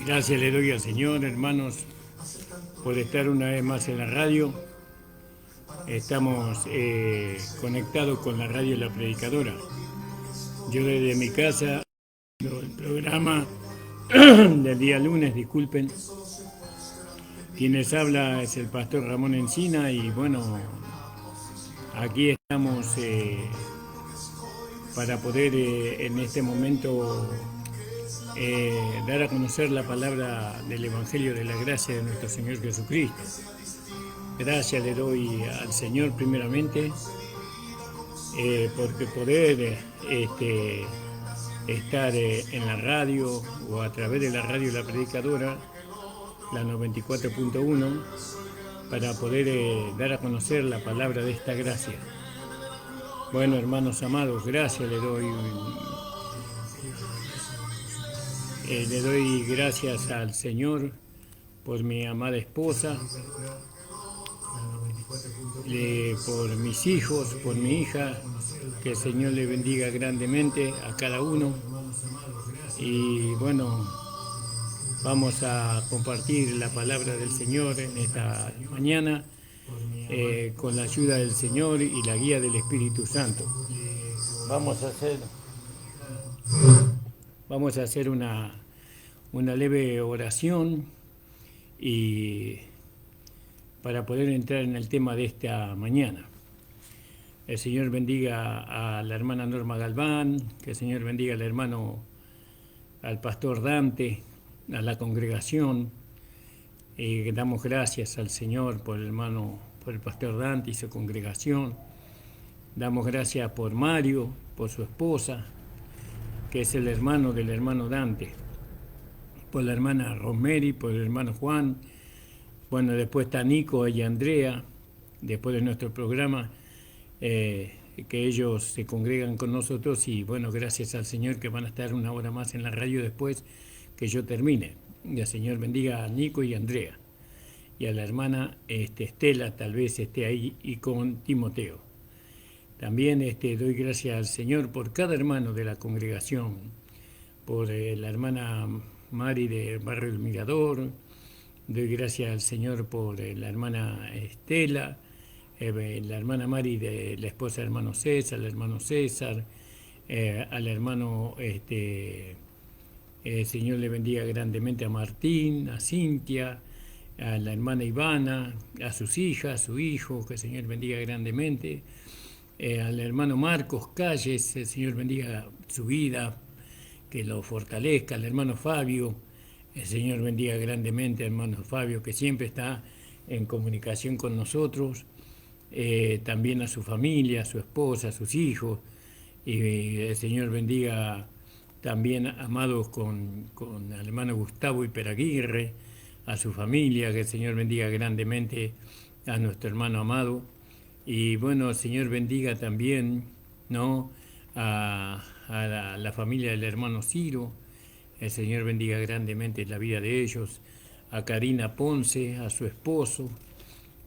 Gracias le doy al Señor, hermanos, por estar una vez más en la radio. Estamos conectados con la radio La Predicadora. Yo desde mi casa, el programa del día lunes, disculpen. Quienes habla es el pastor Ramón Encina y bueno, aquí estamos para poder en este momento dar a conocer la palabra del Evangelio de la gracia de nuestro Señor Jesucristo. Gracias le doy al Señor primeramente porque poder estar en la radio o a través de la radio La Predicadora, la 94.1, para poder dar a conocer la palabra de esta gracia. Bueno, hermanos amados, gracias le doy gracias al Señor por mi amada esposa, por mis hijos, por mi hija, que el Señor le bendiga grandemente a cada uno. Y bueno, vamos a compartir la palabra del Señor en esta mañana con la ayuda del Señor y la guía del Espíritu Santo. Vamos a hacer una leve oración y para poder entrar en el tema de esta mañana. El Señor bendiga a la hermana Norma Galván, que el Señor bendiga al hermano, al pastor Dante, a la congregación. Damos gracias al Señor por el hermano, por el pastor Dante y su congregación. Damos gracias por Mario, por su esposa, que es el hermano del hermano Dante, por la hermana Rosemary, por el hermano Juan. Bueno, después está Nico y Andrea, después de nuestro programa, que ellos se congregan con nosotros y bueno, gracias al Señor que van a estar una hora más en la radio después que yo termine. Y el Señor bendiga a Nico y Andrea y a la hermana Estela, tal vez esté ahí, y con Timoteo. También doy gracias al Señor por cada hermano de la congregación, por la hermana Mari de Barrio del Mirador. Doy gracias al Señor por la hermana Estela, la hermana Mari de la esposa del hermano César, al hermano César, al hermano, el Señor le bendiga grandemente a Martín, a Cintia, a la hermana Ivana, a sus hijas, a su hijo, que el Señor bendiga grandemente, al hermano Marcos Calles, el Señor bendiga su vida, que lo fortalezca, al hermano Fabio, el Señor bendiga grandemente al hermano Fabio, que siempre está en comunicación con nosotros, también a su familia, a su esposa, a sus hijos, y el Señor bendiga también amados con el hermano Gustavo Iperaguirre, a su familia, que el Señor bendiga grandemente a nuestro hermano amado. Y bueno, el Señor bendiga también, ¿no?, a la familia del hermano Ciro. El Señor bendiga grandemente la vida de ellos, a Karina Ponce, a su esposo,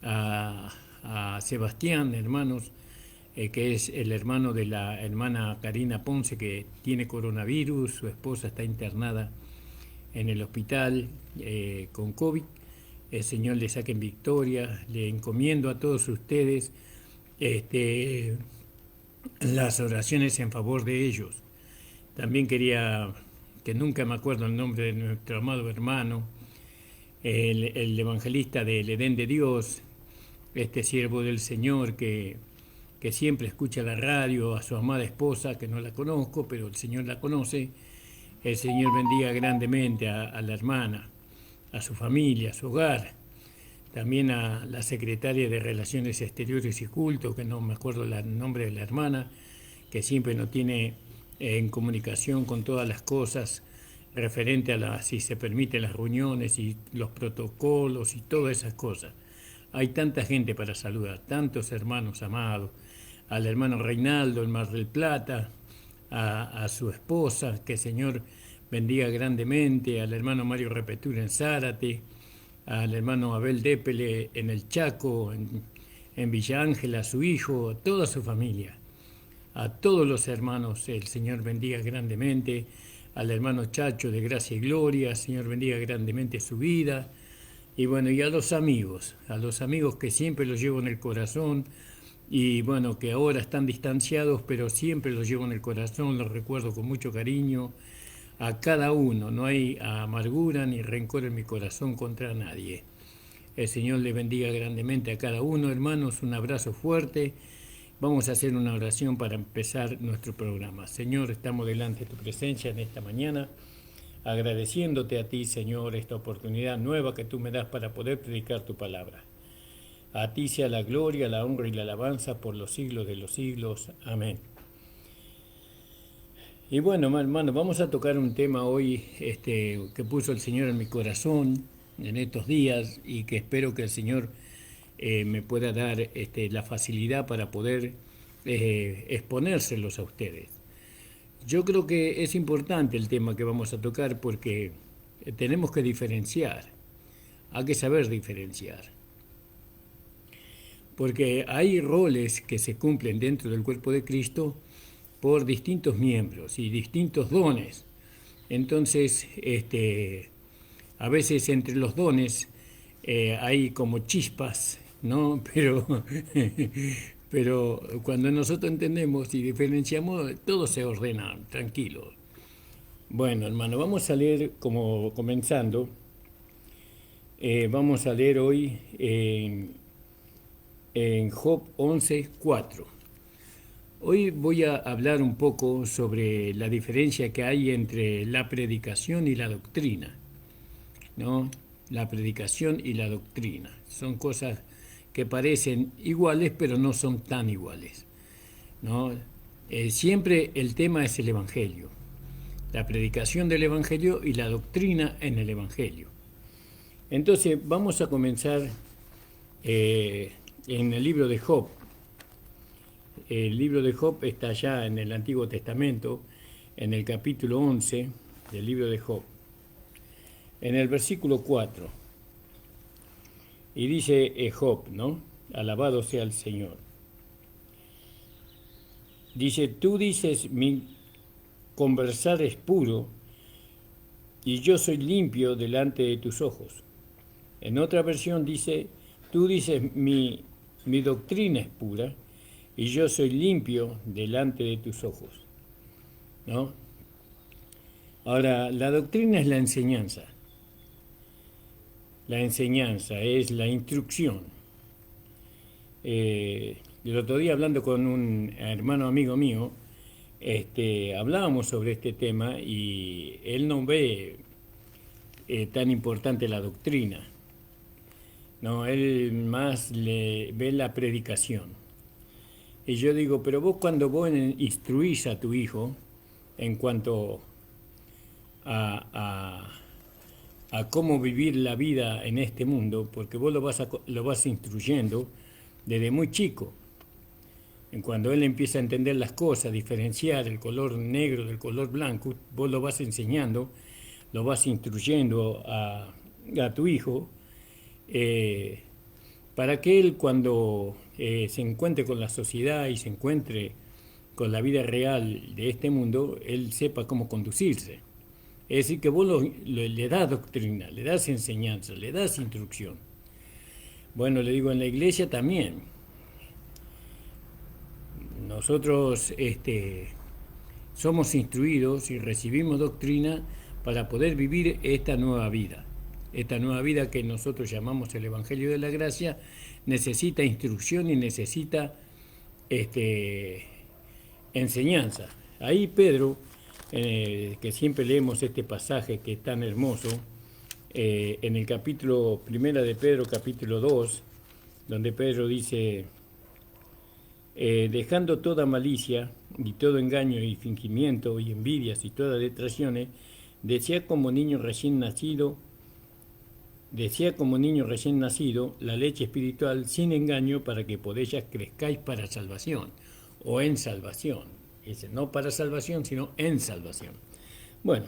a Sebastián, hermanos, que es el hermano de la hermana Karina Ponce, que tiene coronavirus. Su esposa está internada en el hospital con COVID. El Señor le saque en victoria. Le encomiendo a todos ustedes las oraciones en favor de ellos. También quería, que nunca me acuerdo el nombre de nuestro amado hermano, el evangelista del Edén de Dios, este siervo del Señor que siempre escucha la radio, a su amada esposa, que no la conozco, pero el Señor la conoce. El Señor bendiga grandemente a la hermana, a su familia, a su hogar. También a la secretaria de Relaciones Exteriores y Culto, que no me acuerdo el nombre de la hermana, que siempre nos tiene en comunicación con todas las cosas referente a si se permiten las reuniones y los protocolos y todas esas cosas. Hay tanta gente para saludar, tantos hermanos amados, al hermano Reinaldo en Mar del Plata, a su esposa, que el Señor bendiga grandemente, al hermano Mario Repetura en Zárate, al hermano Abel Dépele en el Chaco, en Villa Ángela, a su hijo, a toda su familia, a todos los hermanos, el Señor bendiga grandemente, al hermano Chacho de Gracia y Gloria, Señor bendiga grandemente su vida. Y bueno, y a los amigos que siempre los llevo en el corazón, y bueno, que ahora están distanciados, pero siempre los llevo en el corazón, los recuerdo con mucho cariño. A cada uno, no hay amargura ni rencor en mi corazón contra nadie. El Señor le bendiga grandemente a cada uno, hermanos, un abrazo fuerte. Vamos a hacer una oración para empezar nuestro programa. Señor, estamos delante de tu presencia en esta mañana, agradeciéndote a ti, Señor, esta oportunidad nueva que tú me das para poder predicar tu palabra. A ti sea la gloria, la honra y la alabanza por los siglos de los siglos. Amén. Y bueno, hermano, vamos a tocar un tema hoy que puso el Señor en mi corazón en estos días y que espero que el Señor me pueda dar la facilidad para poder exponérselos a ustedes. Yo creo que es importante el tema que vamos a tocar porque tenemos que diferenciar, hay que saber diferenciar. Porque hay roles que se cumplen dentro del cuerpo de Cristo por distintos miembros y distintos dones. Entonces, a veces entre los dones hay como chispas, ¿no? Pero cuando nosotros entendemos y diferenciamos, todo se ordena tranquilo. Bueno, hermano, vamos a leer, como comenzando, vamos a leer hoy en Job 11:4. Hoy voy a hablar un poco sobre la diferencia que hay entre la predicación y la doctrina, ¿no? La predicación y la doctrina son cosas que parecen iguales, pero no son tan iguales, ¿no? Siempre el tema es el Evangelio, la predicación del Evangelio y la doctrina en el Evangelio. Entonces vamos a comenzar en el libro de Job. El libro de Job está allá en el Antiguo Testamento, en el capítulo 11 del libro de Job, en el versículo 4. Y dice Job, ¿no? Alabado sea el Señor. Dice, tú dices, mi conversar es puro, y yo soy limpio delante de tus ojos. En otra versión dice, tú dices, mi doctrina es pura, y yo soy limpio delante de tus ojos, ¿no? Ahora, la doctrina es la enseñanza. La enseñanza es la instrucción. El otro día, hablando con un hermano amigo mío, hablábamos sobre este tema y él no ve tan importante la doctrina, no, él más le ve la predicación. Y yo digo, pero vos cuando vos instruís a tu hijo en cuanto a cómo vivir la vida en este mundo, porque vos lo vas instruyendo desde muy chico. En cuando él empieza a entender las cosas, diferenciar el color negro del color blanco, vos lo vas enseñando, lo vas instruyendo a tu hijo, para que él cuando se encuentre con la sociedad y se encuentre con la vida real de este mundo, él sepa cómo conducirse. Es decir, que vos le das doctrina, le das enseñanza, le das instrucción. Bueno, le digo, en la iglesia también. Nosotros somos instruidos y recibimos doctrina para poder vivir esta nueva vida. Esta nueva vida que nosotros llamamos el Evangelio de la Gracia necesita instrucción y necesita enseñanza. Ahí Pedro, que siempre leemos este pasaje que es tan hermoso, en el capítulo 1 de Pedro, capítulo 2, donde Pedro dice, dejando toda malicia y todo engaño y fingimiento y envidias y todas detracciones, decía como niño recién nacido la leche espiritual sin engaño, para que por ella crezcáis para salvación, o en salvación. Dice, no para salvación, sino en salvación. Bueno,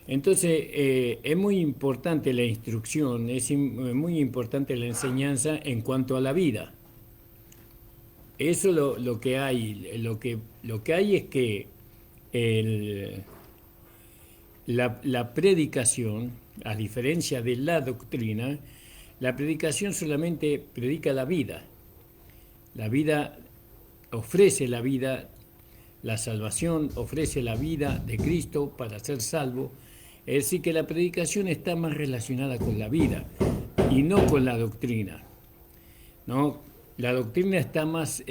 entonces es muy importante la instrucción, es muy importante la enseñanza en cuanto a la vida. Eso lo que hay es que el, la predicación, a diferencia de la doctrina, la predicación solamente predica la vida. La vida ofrece la vida, la salvación ofrece la vida de Cristo para ser salvo. Es decir, que la predicación está más relacionada con la vida y no con la doctrina, ¿no? La doctrina está más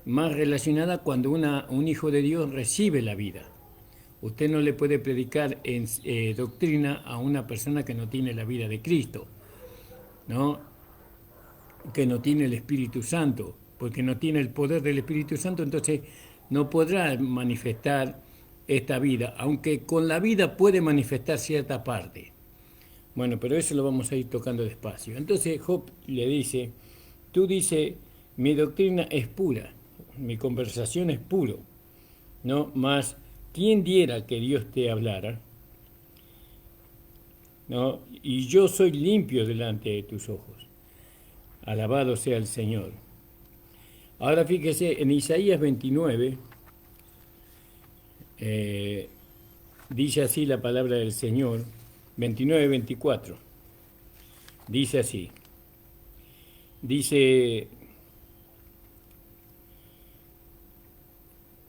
relacionada cuando un hijo de Dios recibe la vida. Usted no le puede predicar en doctrina a una persona que no tiene la vida de Cristo, ¿no? Que no tiene el Espíritu Santo, porque no tiene el poder del Espíritu Santo, entonces no podrá manifestar esta vida, aunque con la vida puede manifestar cierta parte. Bueno, pero eso lo vamos a ir tocando despacio. Entonces Job le dice, tú dices, mi doctrina es pura, mi conversación es puro, ¿no? Mas, ¿quién diera que Dios te hablara? ¿No? Y yo soy limpio delante de tus ojos. Alabado sea el Señor. Ahora fíjese, en Isaías 29, dice así la palabra del Señor, 29-24. Dice así. Dice,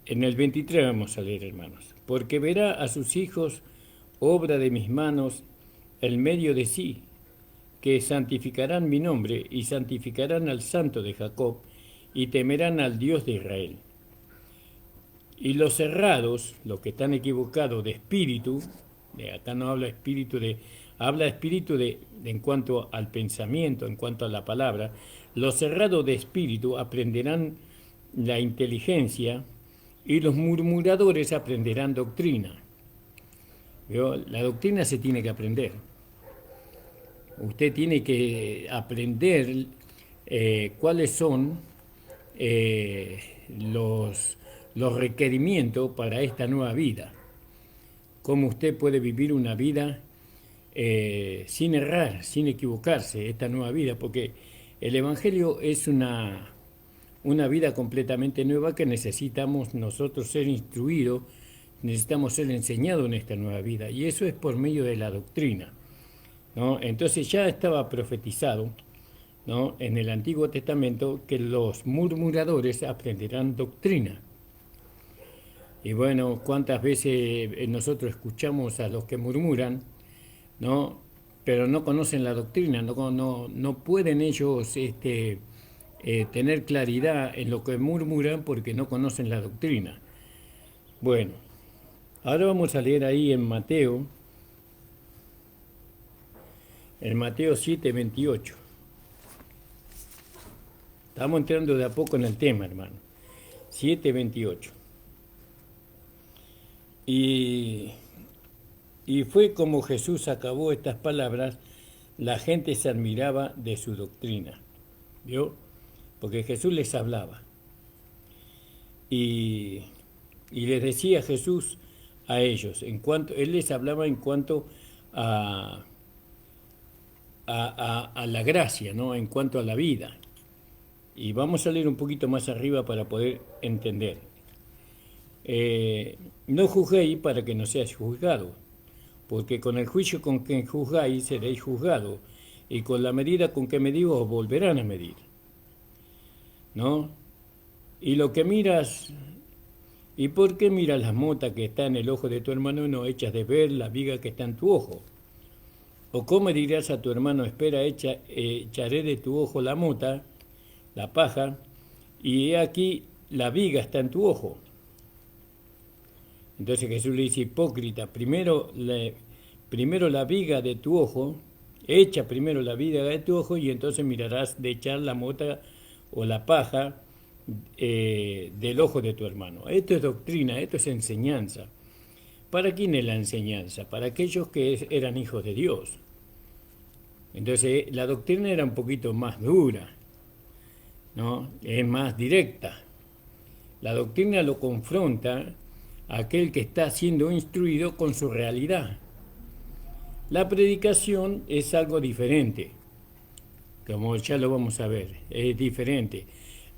en el 23 vamos a leer, hermanos. Porque verá a sus hijos, obra de mis manos, el medio de sí, que santificarán mi nombre y santificarán al Santo de Jacob y temerán al Dios de Israel. Y los cerrados, los que están equivocados de espíritu, acá no habla espíritu habla espíritu en cuanto al pensamiento, en cuanto a la palabra, los cerrados de espíritu aprenderán la inteligencia y los murmuradores aprenderán doctrina. ¿Vio? La doctrina se tiene que aprender. Usted tiene que aprender cuáles son los requerimientos para esta nueva vida. Cómo usted puede vivir una vida sin errar, sin equivocarse, esta nueva vida, porque el Evangelio es una vida completamente nueva que necesitamos nosotros ser instruidos, necesitamos ser enseñados en esta nueva vida, y eso es por medio de la doctrina, ¿no? Entonces ya estaba profetizado, ¿no?, en el Antiguo Testamento que los murmuradores aprenderán doctrina. Y bueno, cuántas veces nosotros escuchamos a los que murmuran, ¿no?, pero no conocen la doctrina, no pueden ellos tener claridad en lo que murmuran porque no conocen la doctrina. Bueno, ahora vamos a leer ahí en Mateo 7:28. Estamos entrando de a poco en el tema, hermano. 7:28. Y fue como Jesús acabó estas palabras, la gente se admiraba de su doctrina. ¿Vio? Porque Jesús les hablaba. Y les decía Jesús a ellos, él les hablaba en cuanto a la gracia, ¿no?, en cuanto a la vida. Y vamos a leer un poquito más arriba para poder entender. No juzguéis para que no seáis juzgados, porque con el juicio con que juzgáis seréis juzgados, y con la medida con que medís os volverán a medir, ¿no? Y lo que miras, ¿y por qué miras la mota que está en el ojo de tu hermano y no echas de ver la viga que está en tu ojo? ¿O cómo dirás a tu hermano, espera, echaré de tu ojo la mota, la paja, y he aquí la viga está en tu ojo? Entonces Jesús le dice, hipócrita, primero la viga de tu ojo, echa primero la viga de tu ojo y entonces mirarás de echar la mota o la paja del ojo de tu hermano. Esto es doctrina, esto es enseñanza. ¿Para quién es la enseñanza? Para aquellos que eran hijos de Dios. Entonces la doctrina era un poquito más dura, ¿no? Es más directa. La doctrina lo confronta a aquel que está siendo instruido con su realidad. La predicación es algo diferente, como ya lo vamos a ver, es diferente.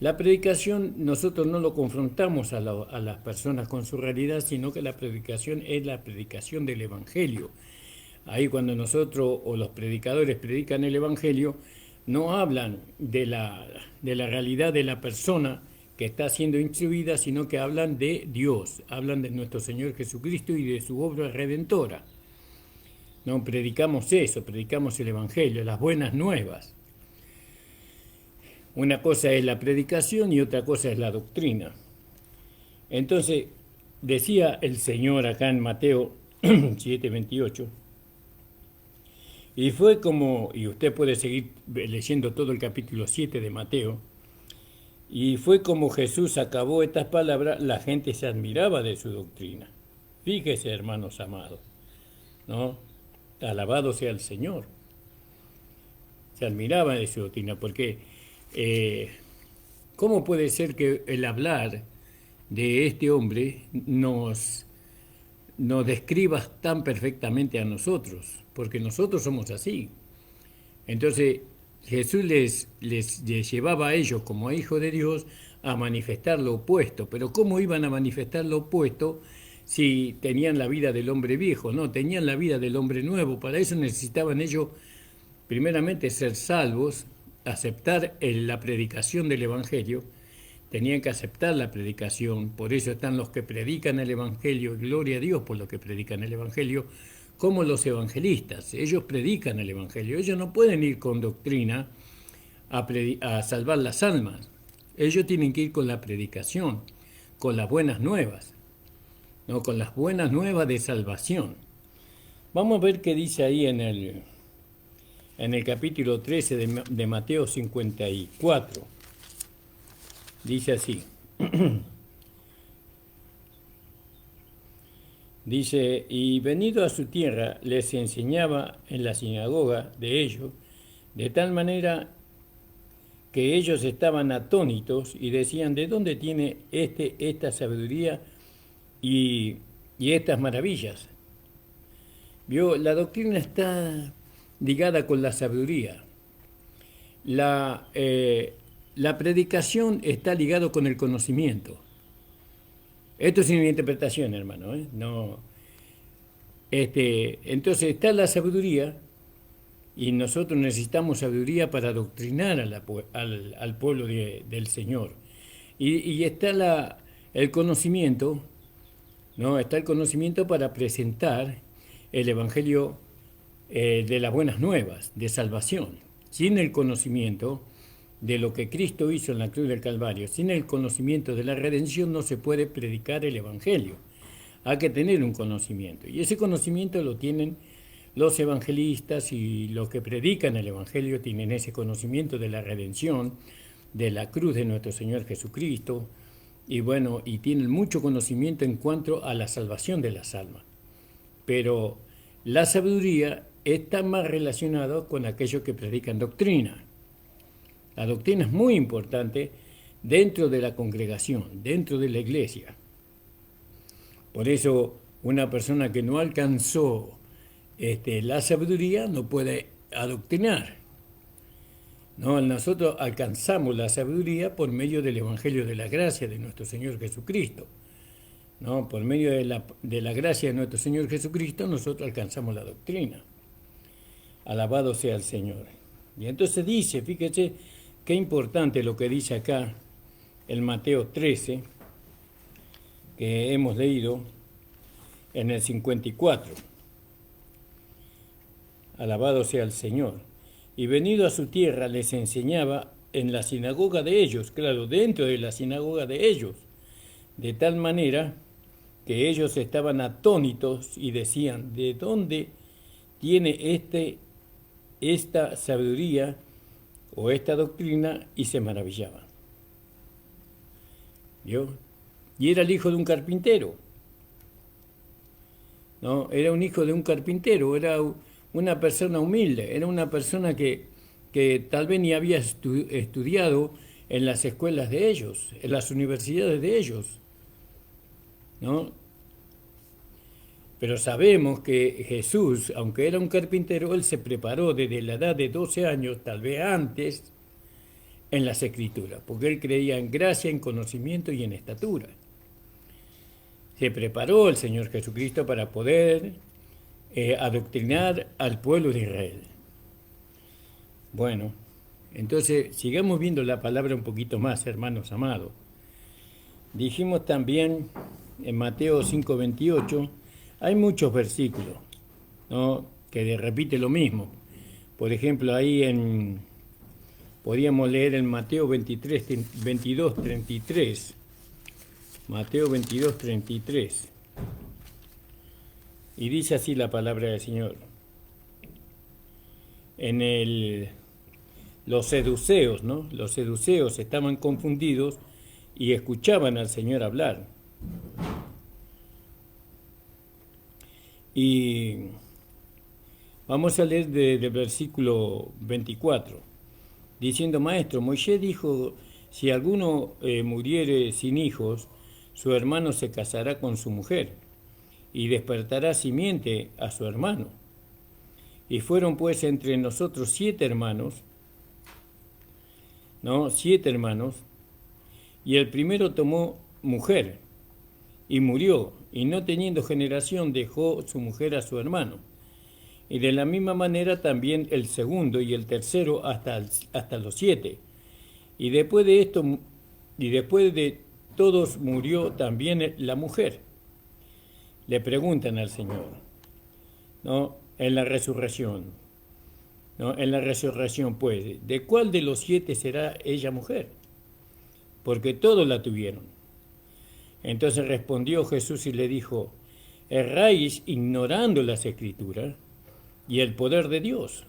La predicación nosotros no lo confrontamos a las personas con su realidad, sino que la predicación es la predicación del Evangelio. Ahí cuando nosotros o los predicadores predican el Evangelio, no hablan de la realidad de la persona que está siendo instruida, sino que hablan de Dios, hablan de nuestro Señor Jesucristo y de su obra redentora. No predicamos eso, predicamos el Evangelio, las buenas nuevas. Una cosa es la predicación y otra cosa es la doctrina. Entonces, decía el Señor acá en Mateo 7:28, y fue como, y usted puede seguir leyendo todo el capítulo 7 de Mateo, y fue como Jesús acabó estas palabras, la gente se admiraba de su doctrina. Fíjese, hermanos amados, ¿no? Alabado sea el Señor. Se admiraba de su doctrina, porque ¿cómo puede ser que el hablar de este hombre nos describa tan perfectamente a nosotros? Porque nosotros somos así. Entonces Jesús les llevaba a ellos como a hijos de Dios a manifestar lo opuesto. Pero ¿cómo iban a manifestar lo opuesto si tenían la vida del hombre viejo? No, tenían la vida del hombre nuevo. Para eso necesitaban ellos primeramente ser salvos, aceptar la predicación del Evangelio. Tenían que aceptar la predicación. Por eso están los que predican el Evangelio. Gloria a Dios por los que predican el Evangelio, como los evangelistas. Ellos predican el Evangelio. Ellos no pueden ir con doctrina a salvar las almas. Ellos tienen que ir con la predicación, con las buenas nuevas, ¿no? Con las buenas nuevas de salvación. Vamos a ver qué dice ahí en el capítulo 13 de Mateo 54. Dice así. Dice, y venido a su tierra, les enseñaba en la sinagoga de ellos, de tal manera que ellos estaban atónitos y decían, ¿de dónde tiene esta sabiduría y estas maravillas? ¿Vio? La doctrina está ligada con la sabiduría. La predicación está ligada con el conocimiento. Esto es una interpretación, hermano, ¿eh? No, entonces está la sabiduría y nosotros necesitamos sabiduría para adoctrinar al pueblo del Señor. Y está el conocimiento, ¿no? Está el conocimiento para presentar el Evangelio de las buenas nuevas, de salvación. Sin el conocimiento de lo que Cristo hizo en la cruz del Calvario, sin el conocimiento de la redención no se puede predicar el Evangelio. Hay que tener un conocimiento, y ese conocimiento lo tienen los evangelistas, y los que predican el Evangelio tienen ese conocimiento de la redención, de la cruz de nuestro Señor Jesucristo, y bueno, y tienen mucho conocimiento en cuanto a la salvación de las almas. Pero la sabiduría está más relacionada con aquellos que predican doctrina. La doctrina es muy importante dentro de la congregación, dentro de la iglesia. Por eso una persona que no alcanzó la sabiduría no puede adoctrinar. No, nosotros alcanzamos la sabiduría por medio del Evangelio de la gracia de nuestro Señor Jesucristo. ¿No? Por medio de la gracia de nuestro Señor Jesucristo nosotros alcanzamos la doctrina. Alabado sea el Señor. Y entonces dice, fíjese, qué importante lo que dice acá el Mateo 13, que hemos leído en el 54. Alabado sea el Señor. Y venido a su tierra les enseñaba en la sinagoga de ellos, claro, dentro de la sinagoga de ellos, de tal manera que ellos estaban atónitos y decían, ¿de dónde tiene esta sabiduría o esta doctrina? Y se maravillaban. ¿Vio? Y era el hijo de un carpintero. ¿No? Era un hijo de un carpintero, era una persona humilde, era una persona que tal vez ni había estudiado en las escuelas de ellos, en las universidades de ellos, ¿no? Pero sabemos que Jesús, aunque era un carpintero, él se preparó desde la edad de 12 años, tal vez antes, en las Escrituras, porque él creía en gracia, en conocimiento y en estatura. Se preparó el Señor Jesucristo para poder adoctrinar al pueblo de Israel. Bueno, entonces sigamos viendo la palabra un poquito más, hermanos amados. Dijimos también en Mateo 5:28, hay muchos versículos, ¿no?, que repite lo mismo. Por ejemplo, ahí podríamos leer en Mateo 22:33. Mateo 22:33. Y dice así la palabra del Señor. Los seduceos, ¿no? Los seduceos estaban confundidos y escuchaban al Señor hablar. Y vamos a leer del versículo 24, diciendo: Maestro, Moisés dijo, si alguno muriere sin hijos, su hermano se casará con su mujer y despertará simiente a su hermano. Y fueron pues entre nosotros 7 hermanos, ¿no? 7 hermanos, y el primero tomó mujer y murió, y no teniendo generación dejó su mujer a su hermano. Y de la misma manera también el segundo y el tercero hasta los 7. Y después de todos murió también la mujer. Le preguntan al Señor, ¿no?, en la resurrección, ¿no?, en la resurrección, pues, ¿de cuál de los 7 será ella mujer? Porque todos la tuvieron. Entonces respondió Jesús y le dijo: erráis ignorando las Escrituras y el poder de Dios,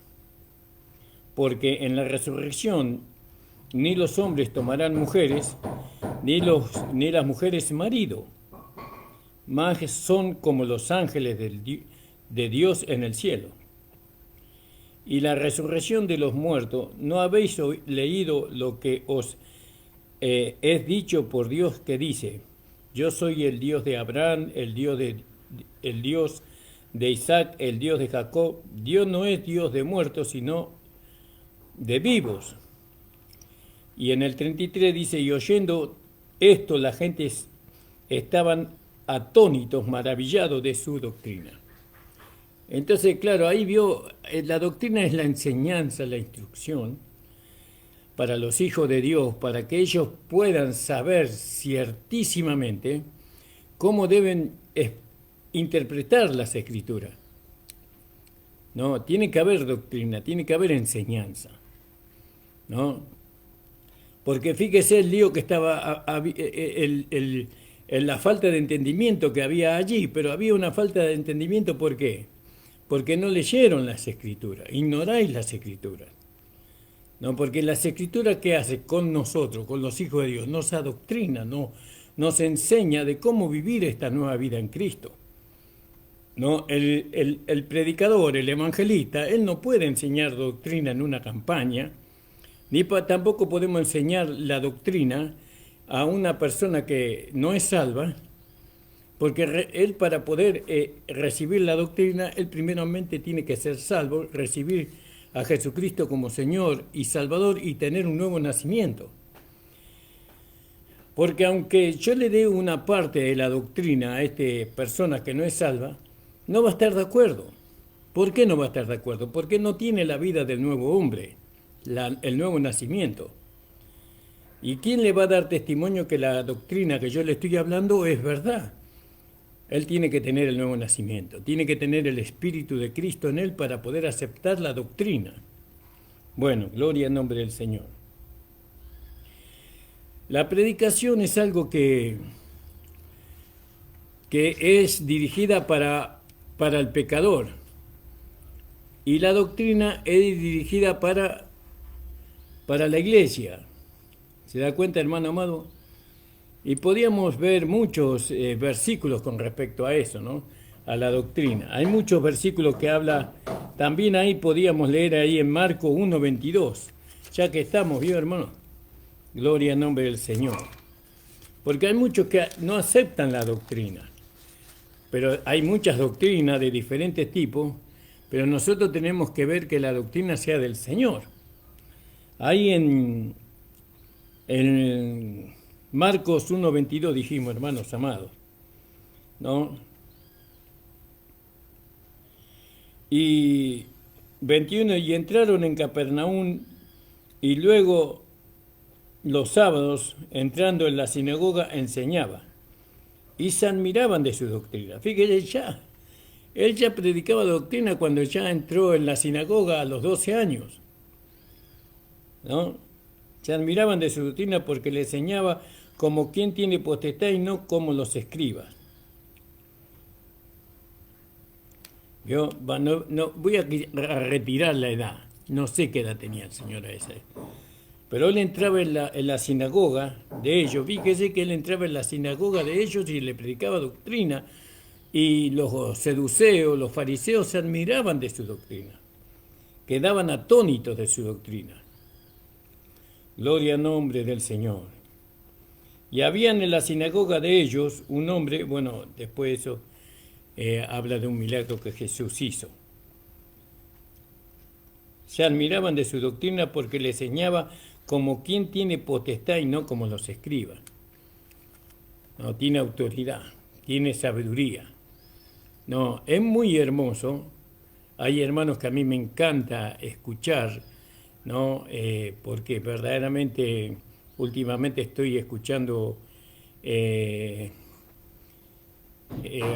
porque en la resurrección ni los hombres tomarán mujeres, ni las mujeres marido, mas son como los ángeles de Dios en el cielo. Y la resurrección de los muertos, ¿no habéis leído lo que os es dicho por Dios, que dice: yo soy el Dios de Abraham, el Dios de Isaac, el Dios de Jacob? Dios no es Dios de muertos, sino de vivos. Y en el 33 dice: y oyendo esto, la gente estaban atónitos, maravillados de su doctrina. Entonces, claro, ahí vio, la doctrina es la enseñanza, la instrucción para los hijos de Dios, para que ellos puedan saber ciertísimamente cómo deben interpretar las Escrituras. No, tiene que haber doctrina, tiene que haber enseñanza, ¿no? Porque fíjese el lío que estaba, la falta de entendimiento que había allí, pero había una falta de entendimiento, ¿por qué? Porque no leyeron las Escrituras, ignoráis las Escrituras. No, porque las Escrituras, ¿qué hace con nosotros, con los hijos de Dios? Nos adoctrina, nos enseña de cómo vivir esta nueva vida en Cristo. ¿No? El predicador, el evangelista, él no puede enseñar doctrina en una campaña, tampoco podemos enseñar la doctrina a una persona que no es salva, porque él, para poder recibir la doctrina, él primeramente tiene que ser salvo, recibir a Jesucristo como Señor y Salvador y tener un nuevo nacimiento. Porque aunque yo le dé una parte de la doctrina a esta persona que no es salva, no va a estar de acuerdo. ¿Por qué no va a estar de acuerdo? Porque no tiene la vida del nuevo hombre, el nuevo nacimiento. ¿Y quién le va a dar testimonio que la doctrina que yo le estoy hablando es verdad? Él tiene que tener el nuevo nacimiento, tiene que tener el Espíritu de Cristo en él para poder aceptar la doctrina. Bueno, gloria en nombre del Señor. La predicación es algo que es dirigida para el pecador, y la doctrina es dirigida para la iglesia. ¿Se da cuenta, hermano amado? Y podíamos ver muchos versículos con respecto a eso, ¿no? A la doctrina. Hay muchos versículos que habla, también ahí podíamos leer ahí en Marcos 1:22, ya que estamos, ¿vio, hermano? Gloria en nombre del Señor. Porque hay muchos que no aceptan la doctrina, pero hay muchas doctrinas de diferentes tipos, pero nosotros tenemos que ver que la doctrina sea del Señor. Ahí en En Marcos 1:22 dijimos, hermanos amados, ¿no? Y 21, y entraron en Capernaum, y luego los sábados, entrando en la sinagoga, enseñaba, y se admiraban de su doctrina. Fíjese, él ya predicaba doctrina cuando ya entró en la sinagoga a los 12 años, ¿no? Se admiraban de su doctrina porque le enseñaba como quien tiene potestad y no como los escribas. Yo no voy a retirar la edad, no sé qué edad tenía el señor ese, pero él entraba en la sinagoga de ellos. Fíjese que él entraba en la sinagoga de ellos y le predicaba doctrina, y los seduceos, los fariseos se admiraban de su doctrina, quedaban atónitos de su doctrina. Gloria al nombre del Señor. Y habían en la sinagoga de ellos un hombre, bueno, después eso habla de un milagro que Jesús hizo. Se admiraban de su doctrina porque le enseñaba como quien tiene potestad y no como los escribas. No, tiene autoridad, tiene sabiduría. No, es muy hermoso. Hay hermanos que a mí me encanta escuchar, ¿no? Porque verdaderamente últimamente estoy escuchando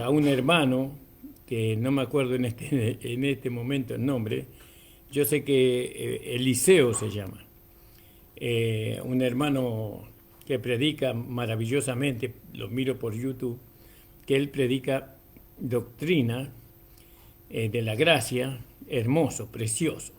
a un hermano que no me acuerdo en este momento el nombre. Yo sé que Eliseo se llama, un hermano que predica maravillosamente, lo miro por YouTube, que él predica doctrina de la gracia, hermoso, precioso.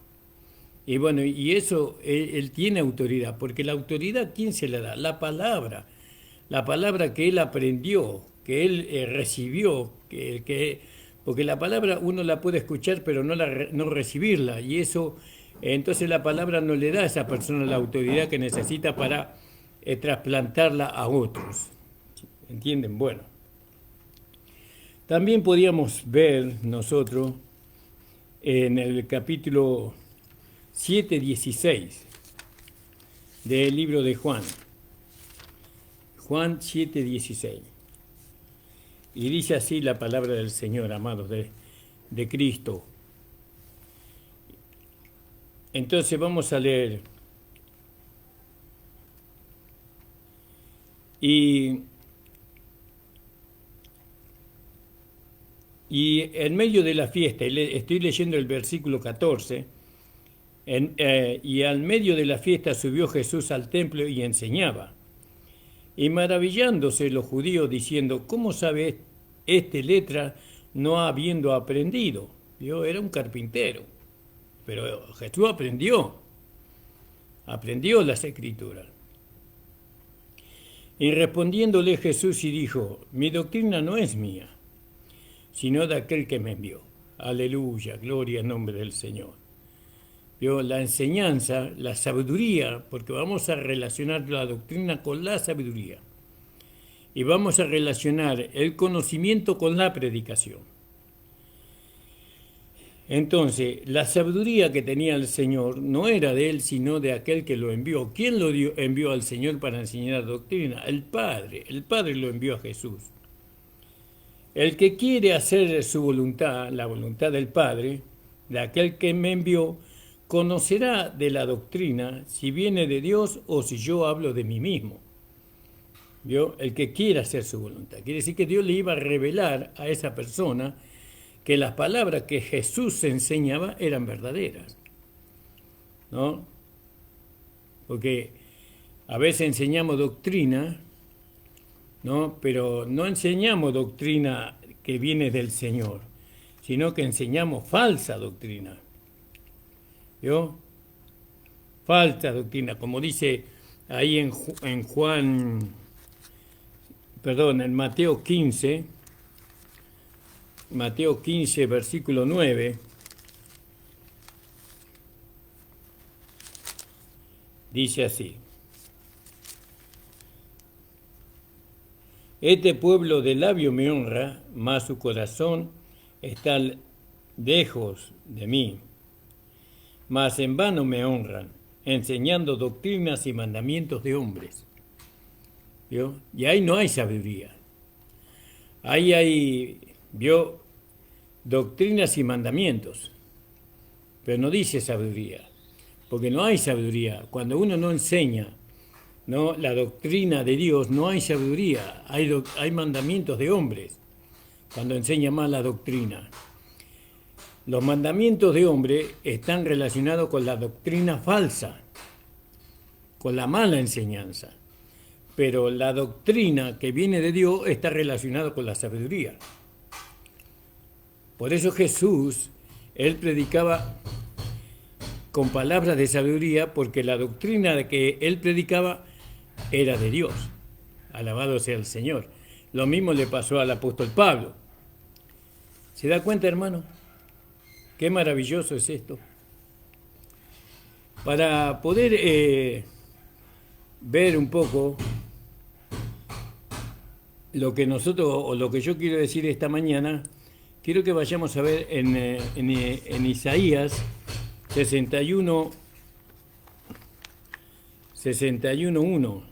Y bueno, y eso, él tiene autoridad, porque la autoridad, ¿quién se la da? La palabra que él aprendió, que él recibió, porque la palabra uno la puede escuchar, pero no recibirla, y eso, entonces la palabra no le da a esa persona la autoridad que necesita para trasplantarla a otros. ¿Entienden? Bueno. También podíamos ver nosotros en el capítulo 7:16 del libro de Juan. Juan 7:16. Y dice así la palabra del Señor, amados de Cristo. Entonces vamos a leer. Y en medio de la fiesta, estoy leyendo el versículo 14, y al medio de la fiesta subió Jesús al templo y enseñaba. Y maravillándose los judíos diciendo, ¿cómo sabe este letra no habiendo aprendido? Yo era un carpintero, pero Jesús aprendió las escrituras. Y respondiéndole Jesús y dijo, mi doctrina no es mía, sino de aquel que me envió. Aleluya, gloria al nombre del Señor. ¿Vio? La enseñanza, la sabiduría, porque vamos a relacionar la doctrina con la sabiduría. Y vamos a relacionar el conocimiento con la predicación. Entonces, la sabiduría que tenía el Señor no era de él, sino de aquel que lo envió. ¿Quién envió al Señor para enseñar doctrina? El Padre. El Padre lo envió a Jesús. El que quiere hacer su voluntad, la voluntad del Padre, de aquel que me envió, conocerá de la doctrina si viene de Dios o si yo hablo de mí mismo. ¿Vio? El que quiera hacer su voluntad. Quiere decir que Dios le iba a revelar a esa persona que las palabras que Jesús enseñaba eran verdaderas, ¿no? Porque a veces enseñamos doctrina, ¿no? Pero no enseñamos doctrina que viene del Señor, sino que enseñamos falsa doctrina. ¿Vio? Falsa doctrina, como dice ahí en Mateo 15, versículo 9, dice así: este pueblo de labio me honra, mas su corazón está lejos de mí, mas en vano me honran, enseñando doctrinas y mandamientos de hombres. ¿Vio? Y ahí no hay sabiduría. Ahí hay, vio, doctrinas y mandamientos, pero no dice sabiduría, porque no hay sabiduría. Cuando uno no enseña, ¿no?, la doctrina de Dios, no hay sabiduría, hay mandamientos de hombres, cuando enseña mal la doctrina. Los mandamientos de hombre están relacionados con la doctrina falsa, con la mala enseñanza. Pero la doctrina que viene de Dios está relacionada con la sabiduría. Por eso Jesús, él predicaba con palabras de sabiduría, porque la doctrina que él predicaba era de Dios. Alabado sea el Señor. Lo mismo le pasó al apóstol Pablo. ¿Se da cuenta, hermano? Qué maravilloso es esto. Para poder ver un poco lo que nosotros, o lo que yo quiero decir esta mañana, quiero que vayamos a ver en Isaías 61:1.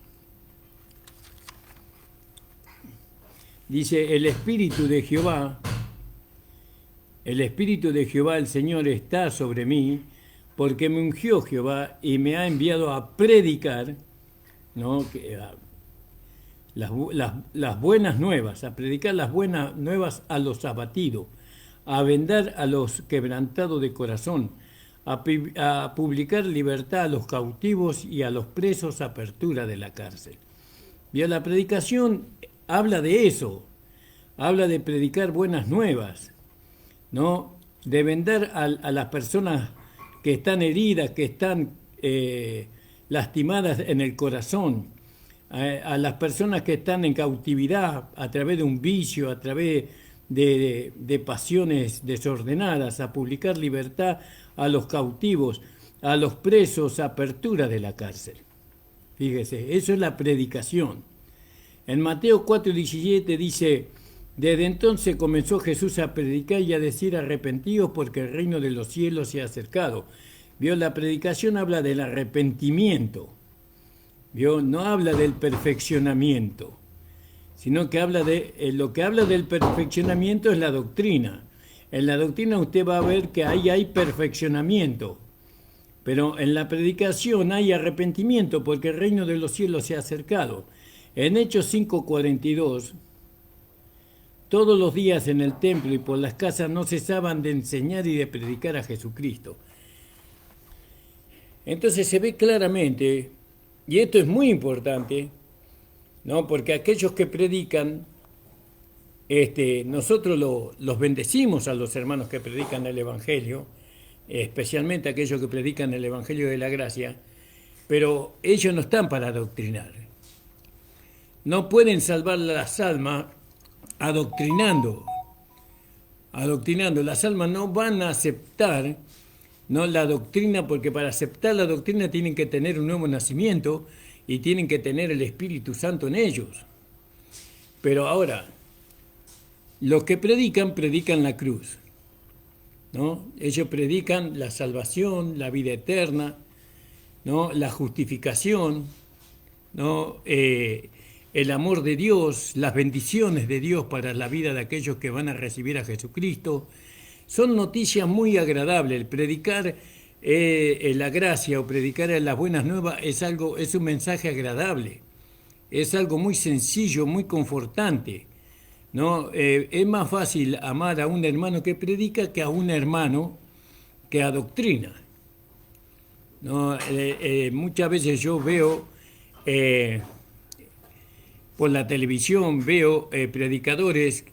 Dice: el Espíritu de Jehová, el Señor está sobre mí, porque me ungió Jehová y me ha enviado a predicar, ¿no?, las buenas nuevas, a predicar las buenas nuevas a los abatidos, a vendar a los quebrantados de corazón, a publicar libertad a los cautivos y a los presos, apertura de la cárcel. Bien, la predicación habla de eso, habla de predicar buenas nuevas, ¿no?, de vendar a las personas que están heridas, que están lastimadas en el corazón, a las personas que están en cautividad a través de un vicio, a través de pasiones desordenadas, a publicar libertad a los cautivos, a los presos, apertura de la cárcel. Fíjese, eso es la predicación. En Mateo 4:17 dice: desde entonces comenzó Jesús a predicar y a decir: arrepentíos, porque el reino de los cielos se ha acercado. ¿Vio? La predicación habla del arrepentimiento. ¿Vio? No habla del perfeccionamiento, sino que habla lo que habla del perfeccionamiento es la doctrina. En la doctrina usted va a ver que ahí hay perfeccionamiento, pero en la predicación hay arrepentimiento, porque el reino de los cielos se ha acercado. En Hechos 5:42, todos los días en el templo y por las casas no cesaban de enseñar y de predicar a Jesucristo. Entonces se ve claramente, y esto es muy importante, ¿no?, porque aquellos que predican, nosotros los bendecimos a los hermanos que predican el Evangelio, especialmente aquellos que predican el Evangelio de la gracia, pero ellos no están para adoctrinar. No pueden salvar las almas adoctrinando. Las almas no van a aceptar, ¿no?, la doctrina, porque para aceptar la doctrina tienen que tener un nuevo nacimiento y tienen que tener el Espíritu Santo en ellos. Pero ahora, los que predican la cruz, ¿no? Ellos predican la salvación, la vida eterna, ¿no?, la justificación, ¿no?, el amor de Dios, las bendiciones de Dios para la vida de aquellos que van a recibir a Jesucristo. Son noticias muy agradables. El predicar la gracia o predicar las buenas nuevas es un mensaje agradable, es algo muy sencillo, muy confortante, ¿no? Es más fácil amar a un hermano que predica que a un hermano que adoctrina, ¿no? Muchas veces yo veo por la televisión, veo predicadores,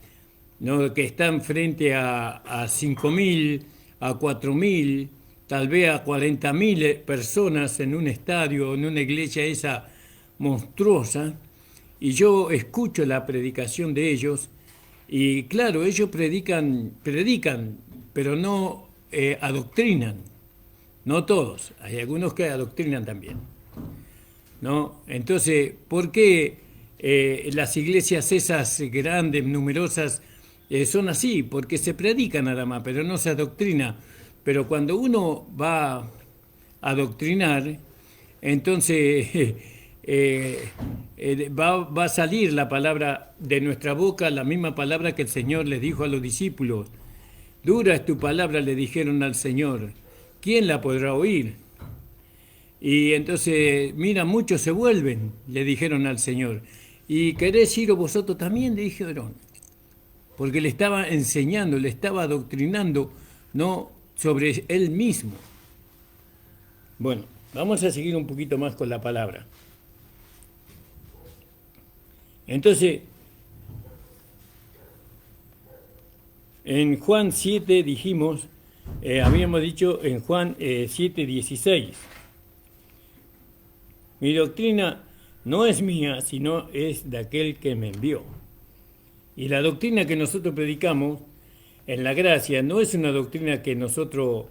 ¿no?, que están frente a 5.000, a 4.000, tal vez a 40.000 personas en un estadio, en una iglesia esa monstruosa, y yo escucho la predicación de ellos, y claro, ellos predican, pero no adoctrinan, no todos, hay algunos que adoctrinan también, ¿no? Entonces, ¿por qué las iglesias esas grandes, numerosas, son así? Porque se predica nada más, pero no se adoctrina. Pero cuando uno va a adoctrinar, entonces va a salir la palabra de nuestra boca, la misma palabra que el Señor les dijo a los discípulos. Dura es tu palabra, le dijeron al Señor. ¿Quién la podrá oír? Y entonces, mira, muchos se vuelven, le dijeron al Señor. ¿Y querés iros vosotros también? Le dijeron. Porque le estaba enseñando, le estaba adoctrinando, no sobre él mismo. Bueno, vamos a seguir un poquito más con la palabra. Entonces, en Juan 7 dijimos, habíamos dicho en Juan 7:16, mi doctrina no es mía, sino es de aquel que me envió. Y la doctrina que nosotros predicamos en la gracia no es una doctrina que nosotros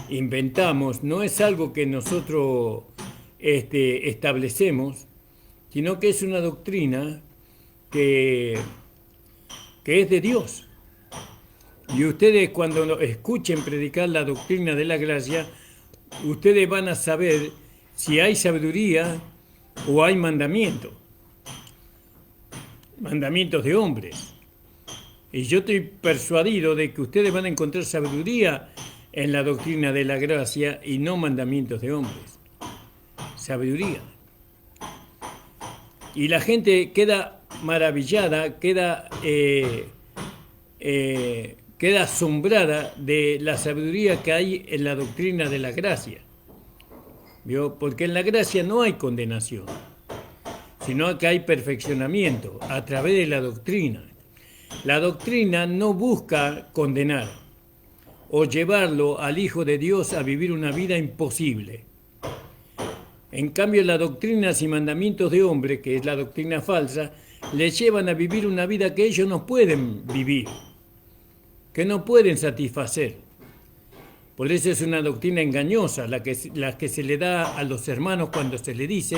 inventamos, no es algo que nosotros establecemos, sino que es una doctrina que es de Dios. Y ustedes cuando escuchen predicar la doctrina de la gracia, ustedes van a saber si hay sabiduría o hay mandamientos de hombres. Y yo estoy persuadido de que ustedes van a encontrar sabiduría en la doctrina de la gracia y no mandamientos de hombres. Sabiduría. Y la gente queda maravillada, queda asombrada de la sabiduría que hay en la doctrina de la gracia. ¿Vio? Porque en la gracia no hay condenación, sino que hay perfeccionamiento a través de la doctrina. La doctrina no busca condenar o llevarlo al Hijo de Dios a vivir una vida imposible. En cambio, las doctrinas y mandamientos de hombre, que es la doctrina falsa, les llevan a vivir una vida que ellos no pueden vivir, que no pueden satisfacer. Por eso es una doctrina engañosa, la que se le da a los hermanos cuando se le dice: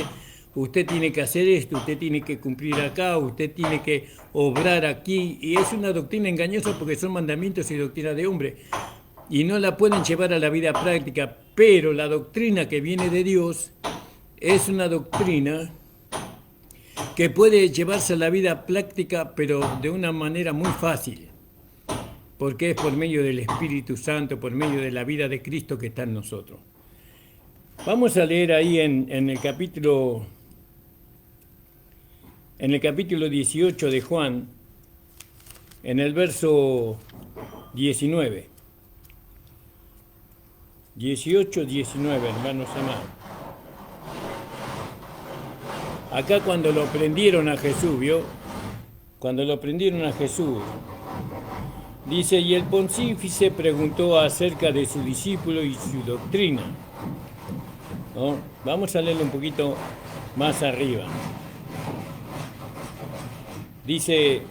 usted tiene que hacer esto, usted tiene que cumplir acá, usted tiene que obrar aquí. Y es una doctrina engañosa porque son mandamientos y doctrina de hombre. Y no la pueden llevar a la vida práctica. Pero la doctrina que viene de Dios es una doctrina que puede llevarse a la vida práctica, pero de una manera muy fácil. Porque es por medio del Espíritu Santo, por medio de la vida de Cristo que está en nosotros. Vamos a leer ahí en el capítulo 18 de Juan, en el verso 19. 18-19, hermanos amados. Acá cuando lo prendieron a Jesús, ¿vio? Cuando lo prendieron a Jesús, dice: y el pontífice preguntó acerca de su discípulo y su doctrina. ¿No? Vamos a leerlo un poquito más arriba. Dice: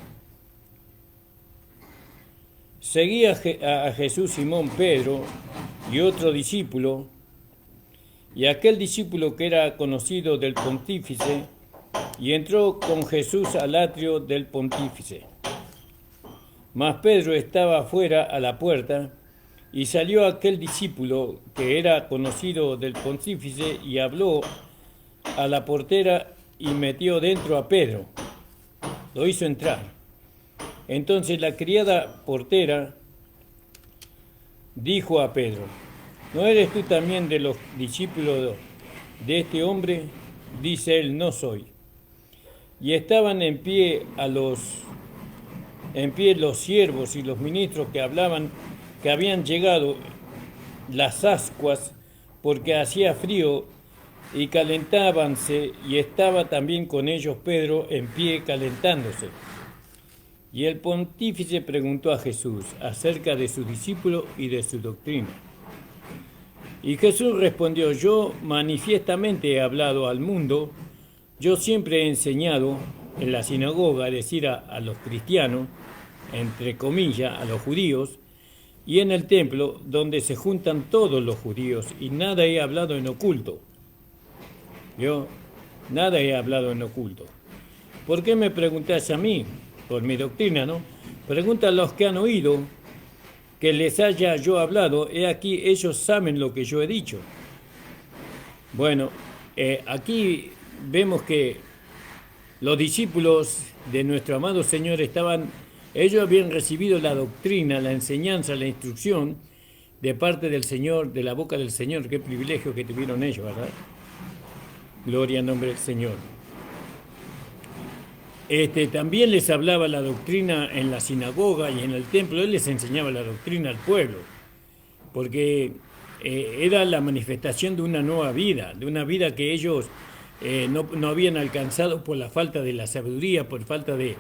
seguía a Jesús Simón Pedro y otro discípulo, y aquel discípulo que era conocido del pontífice, y entró con Jesús al atrio del pontífice. Mas Pedro estaba afuera a la puerta, y salió aquel discípulo que era conocido del pontífice y habló a la portera y metió dentro a Pedro. Lo hizo entrar. Entonces la criada portera dijo a Pedro: ¿no eres tú también de los discípulos de este hombre? Dice él: no soy. Y estaban en pie los siervos y los ministros que hablaban que habían llegado las ascuas, porque hacía frío, y calentábanse, y estaba también con ellos Pedro en pie calentándose. Y el pontífice preguntó a Jesús acerca de su discípulo y de su doctrina. Y Jesús respondió: yo manifiestamente he hablado al mundo, yo siempre he enseñado en la sinagoga, es decir, a los cristianos, entre comillas, a los judíos, y en el templo donde se juntan todos los judíos, y nada he hablado en oculto. Yo nada he hablado en oculto. ¿Por qué me preguntás a mí? Por mi doctrina, ¿no? Pregunta a los que han oído que les haya yo hablado. He aquí, ellos saben lo que yo he dicho. Bueno, aquí vemos que los discípulos de nuestro amado Señor ellos habían recibido la doctrina, la enseñanza, la instrucción de parte del Señor, de la boca del Señor. Qué privilegio que tuvieron ellos, ¿verdad? Gloria al nombre del Señor. También les hablaba la doctrina en la sinagoga y en el templo. Él les enseñaba la doctrina al pueblo, porque era la manifestación de una nueva vida, de una vida que ellos no habían alcanzado por la falta de la sabiduría, por falta de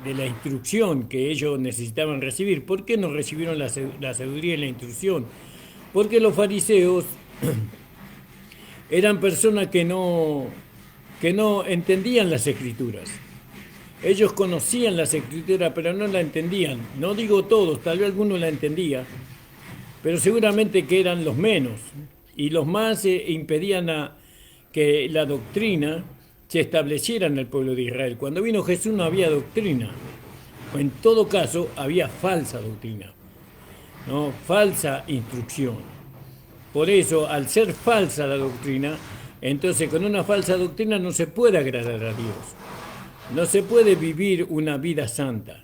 la instrucción que ellos necesitaban recibir. ¿Por qué no recibieron la sabiduría y la instrucción? Porque los fariseos eran personas que no entendían las escrituras. Ellos conocían las escrituras, pero no la entendían. No digo todos, tal vez algunos la entendían, pero seguramente que eran los menos. Y los más impedían que la doctrina se estableciera en el pueblo de Israel. Cuando vino Jesús no había doctrina. En todo caso, había falsa doctrina, ¿no? Falsa instrucción. Por eso, al ser falsa la doctrina, entonces con una falsa doctrina no se puede agradar a Dios. No se puede vivir una vida santa.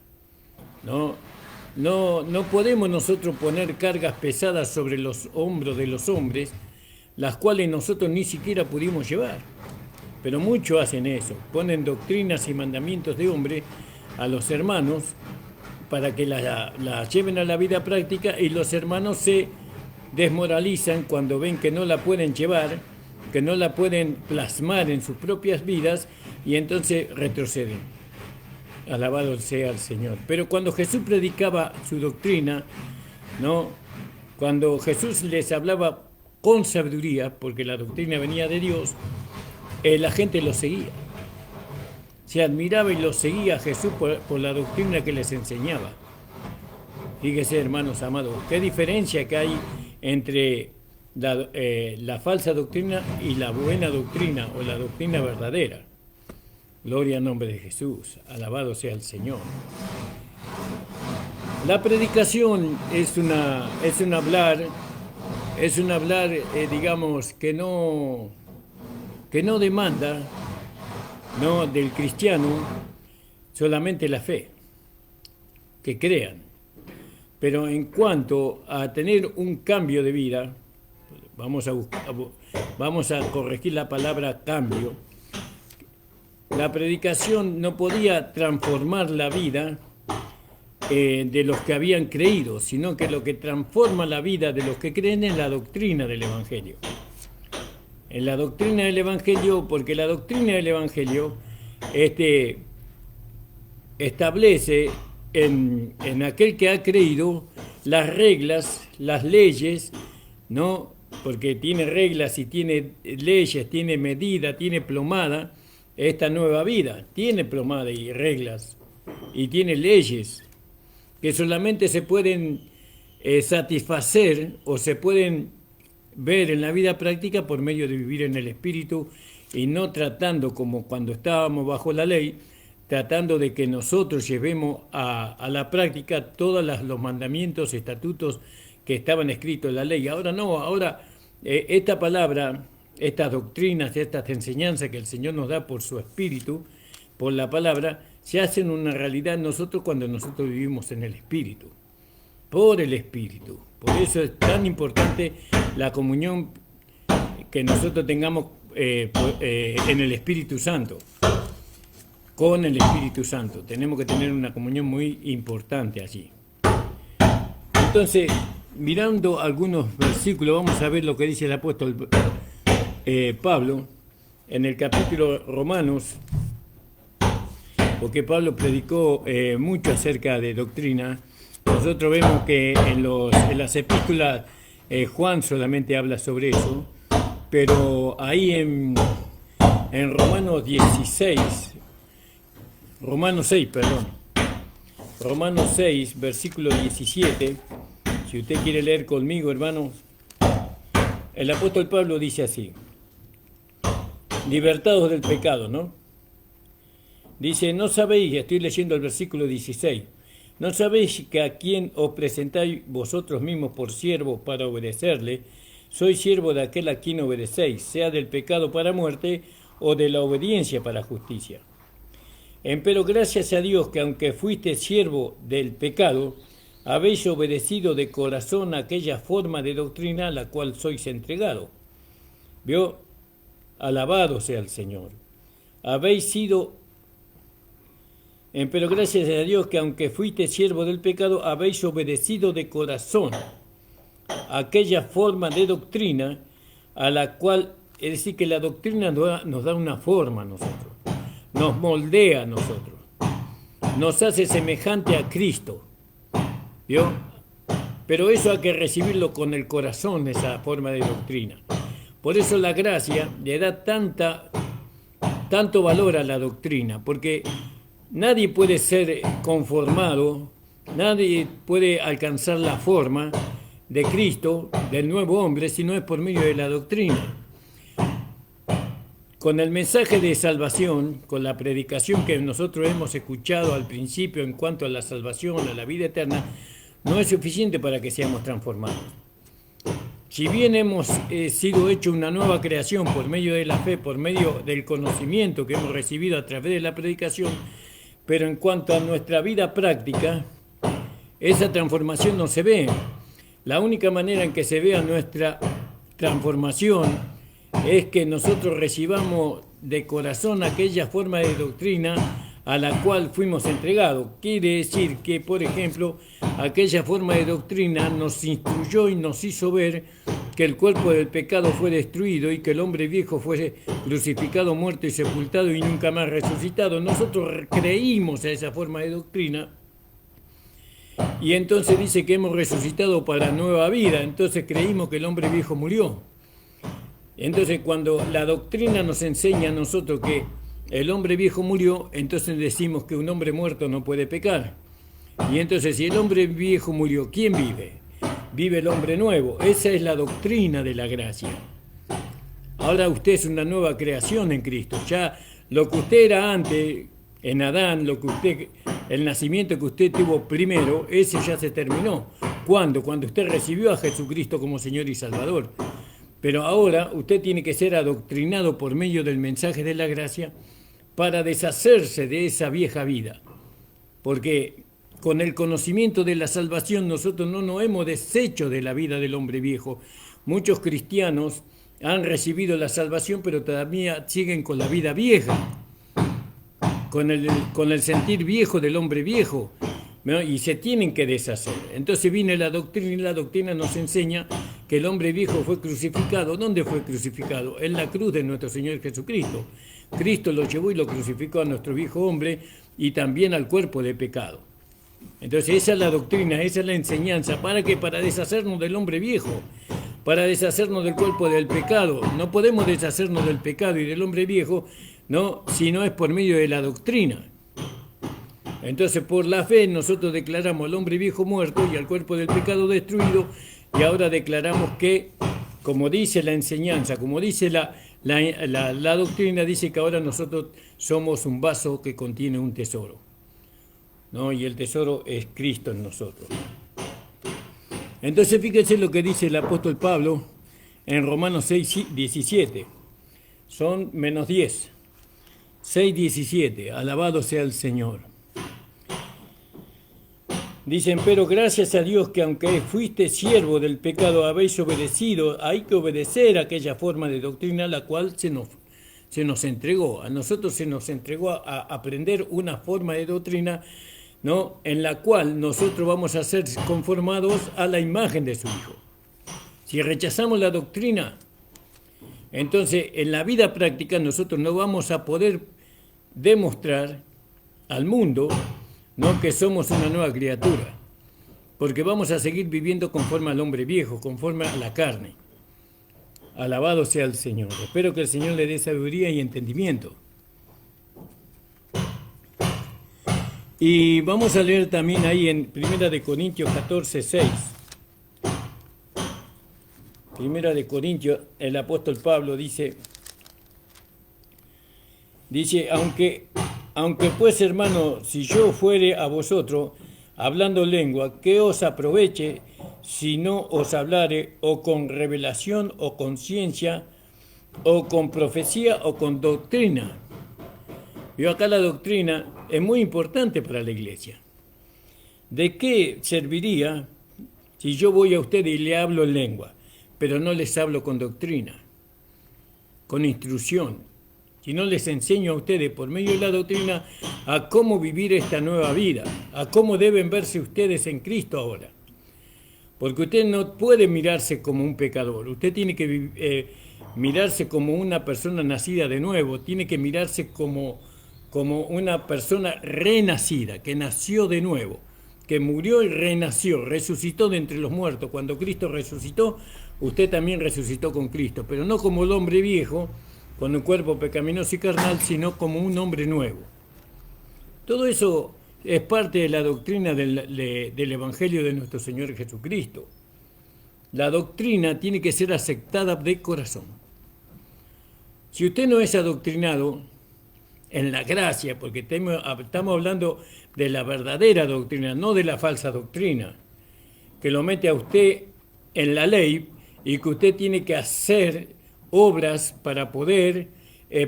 No podemos nosotros poner cargas pesadas sobre los hombros de los hombres, las cuales nosotros ni siquiera pudimos llevar. Pero muchos hacen eso, ponen doctrinas y mandamientos de hombre a los hermanos para que la lleven a la vida práctica, y los hermanos se desmoralizan cuando ven que no la pueden llevar, que no la pueden plasmar en sus propias vidas, y entonces retroceden. Alabado sea el Señor. Pero cuando Jesús predicaba su doctrina, ¿no? Cuando Jesús les hablaba con sabiduría, porque la doctrina venía de Dios, la gente lo seguía. Se admiraba y lo seguía a Jesús por la doctrina que les enseñaba. Fíjese, hermanos amados, qué diferencia que hay entre la falsa doctrina y la buena doctrina, o la doctrina verdadera. Gloria al nombre de Jesús, alabado sea el Señor. La predicación es un hablar, digamos, que no demanda, ¿no?, del cristiano solamente la fe, que crean. Pero en cuanto a tener un cambio de vida, vamos a corregir la palabra cambio. La predicación no podía transformar la vida de los que habían creído, sino que lo que transforma la vida de los que creen es la doctrina del Evangelio. En la doctrina del Evangelio, porque la doctrina del Evangelio establece en aquel que ha creído las reglas, las leyes, ¿no? Porque tiene reglas y tiene leyes, tiene medida, tiene plomada. Esta nueva vida tiene plomada y reglas y tiene leyes que solamente se pueden satisfacer o se pueden ver en la vida práctica por medio de vivir en el Espíritu, y no tratando como cuando estábamos bajo la ley, tratando de que nosotros llevemos a la práctica todos los mandamientos, estatutos que estaban escritos en la ley. Ahora no, ahora esta palabra, estas doctrinas, estas enseñanzas que el Señor nos da por su Espíritu, por la palabra, se hacen una realidad en nosotros cuando nosotros vivimos en el Espíritu, por el Espíritu. Por eso es tan importante la comunión que nosotros tengamos en el Espíritu Santo, con el Espíritu Santo. Tenemos que tener una comunión muy importante allí. Entonces, mirando algunos versículos, vamos a ver lo que dice el apóstol Pablo en el capítulo Romanos, porque Pablo predicó mucho acerca de doctrina. Nosotros vemos que en las epístolas Juan solamente habla sobre eso, pero ahí en Romanos 6, versículo 17, si usted quiere leer conmigo, hermanos, el apóstol Pablo dice así: libertados del pecado, ¿no? Dice, no sabéis, estoy leyendo el versículo 16, no sabéis que a quien os presentáis vosotros mismos por siervos para obedecerle, soy siervo de aquel a quien obedecéis, sea del pecado para muerte o de la obediencia para justicia. Empero gracias a Dios que aunque fuiste siervo del pecado, habéis obedecido de corazón aquella forma de doctrina a la cual sois entregado. ¿Vio? Alabado sea el Señor. Pero gracias a Dios que aunque fuiste siervo del pecado, habéis obedecido de corazón aquella forma de doctrina a la cual, es decir, que la doctrina nos da una forma a nosotros, nos moldea a nosotros, nos hace semejante a Cristo, ¿vio? Pero eso hay que recibirlo con el corazón, esa forma de doctrina. Por eso la gracia le da tanto valor a la doctrina, porque nadie puede ser conformado, nadie puede alcanzar la forma de Cristo, del nuevo hombre, si no es por medio de la doctrina. Con el mensaje de salvación, con la predicación que nosotros hemos escuchado al principio en cuanto a la salvación, a la vida eterna, no es suficiente para que seamos transformados. Si bien hemos sido hecho una nueva creación por medio de la fe, por medio del conocimiento que hemos recibido a través de la predicación, pero en cuanto a nuestra vida práctica, esa transformación no se ve. La única manera en que se vea nuestra transformación es que nosotros recibamos de corazón aquella forma de doctrina a la cual fuimos entregados. Quiere decir que, por ejemplo, aquella forma de doctrina nos instruyó y nos hizo ver que el cuerpo del pecado fue destruido y que el hombre viejo fue crucificado, muerto y sepultado y nunca más resucitado. Nosotros creímos a esa forma de doctrina y entonces dice que hemos resucitado para nueva vida. Entonces creímos que el hombre viejo murió. Entonces cuando la doctrina nos enseña a nosotros que el hombre viejo murió, entonces decimos que un hombre muerto no puede pecar. Y entonces si el hombre viejo murió, ¿quién vive? Vive el hombre nuevo. Esa es la doctrina de la gracia. Ahora usted es una nueva creación en Cristo. Ya lo que usted era antes, en Adán, el nacimiento que usted tuvo primero, ese ya se terminó. ¿Cuándo? Cuando usted recibió a Jesucristo como Señor y Salvador. Pero ahora usted tiene que ser adoctrinado por medio del mensaje de la gracia para deshacerse de esa vieja vida. Porque con el conocimiento de la salvación nosotros no nos hemos deshecho de la vida del hombre viejo. Muchos cristianos han recibido la salvación, pero todavía siguen con la vida vieja, con el sentir viejo del hombre viejo, ¿no? Y se tienen que deshacer. Entonces viene la doctrina y la doctrina nos enseña que el hombre viejo fue crucificado. ¿Dónde fue crucificado? En la cruz de nuestro Señor Jesucristo. Cristo lo llevó y lo crucificó a nuestro viejo hombre y también al cuerpo de pecado. Entonces esa es la doctrina, esa es la enseñanza. ¿Para qué? Para deshacernos del hombre viejo, para deshacernos del cuerpo del pecado. No podemos deshacernos del pecado y del hombre viejo, no, si no es por medio de la doctrina. Entonces por la fe nosotros declaramos al hombre viejo muerto y al cuerpo del pecado destruido, y ahora declaramos que, como dice la enseñanza, como dice la doctrina, dice que ahora nosotros somos un vaso que contiene un tesoro, ¿no? Y el tesoro es Cristo en nosotros. Entonces fíjense lo que dice el apóstol Pablo en Romanos 6, 17. Son menos 10. 6, 17. Alabado sea el Señor. Dicen, pero gracias a Dios que aunque fuiste siervo del pecado, habéis obedecido. Hay que obedecer a aquella forma de doctrina a la cual se nos entregó. A nosotros se nos entregó a aprender una forma de doctrina, ¿no?, en la cual nosotros vamos a ser conformados a la imagen de su Hijo. Si rechazamos la doctrina, entonces en la vida práctica nosotros no vamos a poder demostrar al mundo, ¿no?, que somos una nueva criatura, porque vamos a seguir viviendo conforme al hombre viejo, conforme a la carne. Alabado sea el Señor. Espero que el Señor le dé sabiduría y entendimiento. Y vamos a leer también ahí en 1 Corintios 14, 6. 1 Corintios, el apóstol Pablo dice, aunque pues, hermano, si yo fuere a vosotros hablando lengua, ¿qué os aproveche si no os hablare o con revelación o con ciencia o con profecía o con doctrina. Yo acá la doctrina es muy importante para la iglesia. ¿De qué serviría si yo voy a usted y le hablo en lengua, pero no les hablo con doctrina, con instrucción? Si no les enseño a ustedes por medio de la doctrina a cómo vivir esta nueva vida, a cómo deben verse ustedes en Cristo ahora. Porque usted no puede mirarse como un pecador, usted tiene que mirarse como una persona nacida de nuevo, tiene que mirarse como una persona renacida, que nació de nuevo, que murió y renació, resucitó de entre los muertos. Cuando Cristo resucitó, usted también resucitó con Cristo, pero no como el hombre viejo, con un cuerpo pecaminoso y carnal, sino como un hombre nuevo. Todo eso es parte de la doctrina del Evangelio de nuestro Señor Jesucristo. La doctrina tiene que ser aceptada de corazón. Si usted no es adoctrinado en la gracia, porque estamos hablando de la verdadera doctrina, no de la falsa doctrina, que lo mete a usted en la ley y que usted tiene que hacer obras para poder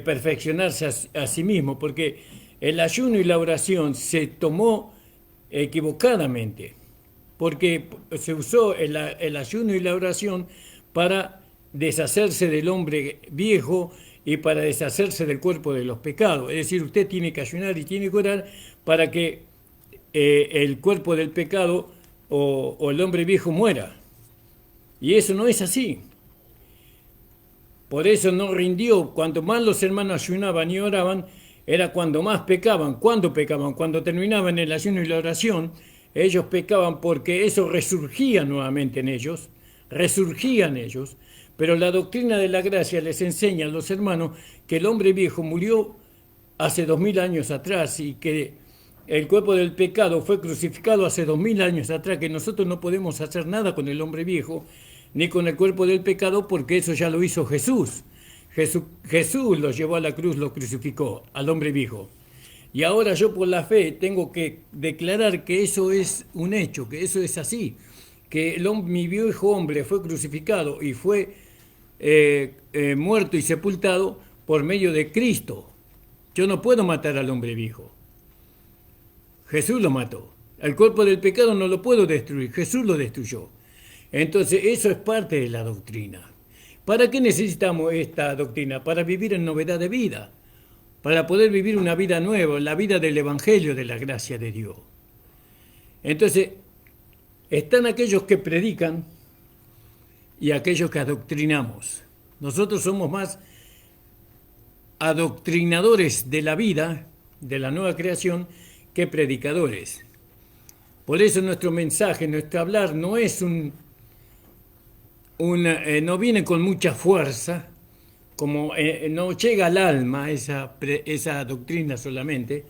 perfeccionarse a sí mismo, porque el ayuno y la oración se tomó equivocadamente, porque se usó el ayuno y la oración para deshacerse del hombre viejo y para deshacerse del cuerpo de los pecados. Es decir, usted tiene que ayunar y tiene que orar para que el cuerpo del pecado o el hombre viejo muera. Y eso no es así. Por eso no rindió. Cuanto más los hermanos ayunaban y oraban, era cuando más pecaban. ¿Cuándo pecaban? Cuando terminaban el ayuno y la oración, ellos pecaban porque eso resurgía nuevamente en ellos, pero la doctrina de la gracia les enseña a los hermanos que el hombre viejo murió hace 2000 años atrás y que el cuerpo del pecado fue crucificado hace 2000 años atrás, que nosotros no podemos hacer nada con el hombre viejo, ni con el cuerpo del pecado, porque eso ya lo hizo Jesús. Jesús lo llevó a la cruz, lo crucificó al hombre viejo. Y ahora yo por la fe tengo que declarar que eso es un hecho, que eso es así, que mi viejo hombre fue crucificado y fue muerto y sepultado por medio de Cristo. Yo no puedo matar al hombre viejo. Jesús lo mató. El cuerpo del pecado no lo puedo destruir, Jesús lo destruyó. Entonces eso es parte de la doctrina. ¿Para qué necesitamos esta doctrina? Para vivir en novedad de vida, para poder vivir una vida nueva, la vida del Evangelio de la gracia de Dios. Entonces, están aquellos que predican y aquellos que adoctrinamos. Nosotros somos más adoctrinadores de la vida, de la nueva creación, que predicadores. Por eso nuestro mensaje, nuestro hablar no es no viene con mucha fuerza, como no llega al alma esa doctrina solamente,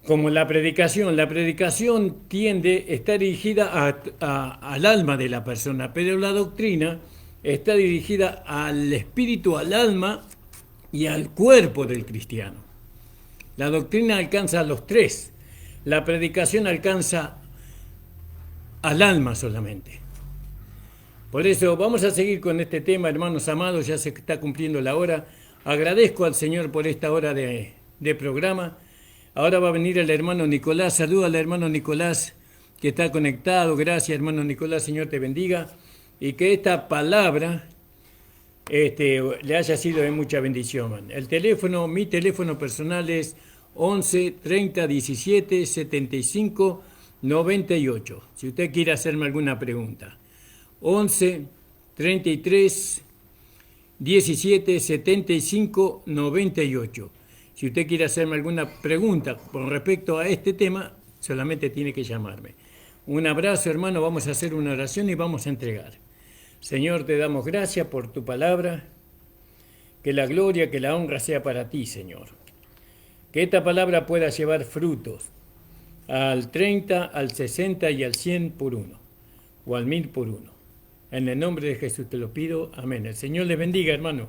como la predicación. La predicación está dirigida al alma de la persona, pero la doctrina está dirigida al espíritu, al alma y al cuerpo del cristiano. La doctrina alcanza a los tres, la predicación alcanza al alma solamente. Por eso vamos a seguir con este tema, hermanos amados, ya se está cumpliendo la hora. Agradezco al Señor por esta hora de programa. Ahora va a venir el hermano Nicolás. Saluda al hermano Nicolás que está conectado. Gracias, hermano Nicolás, Señor te bendiga. Y que esta palabra le haya sido de mucha bendición. Mi teléfono personal es 11 30 17 75 98. Si usted quiere hacerme alguna pregunta. 11 33 17 75 98. Si usted quiere hacerme alguna pregunta con respecto a este tema, solamente tiene que llamarme. Un abrazo, hermano, vamos a hacer una oración y vamos a entregar. Señor, te damos gracias por tu palabra, que la gloria, que la honra sea para ti, Señor. Que esta palabra pueda llevar frutos al 30, al 60 y al 100 por uno, o al 1000 por uno. En el nombre de Jesús te lo pido, amén. El Señor les bendiga, hermano.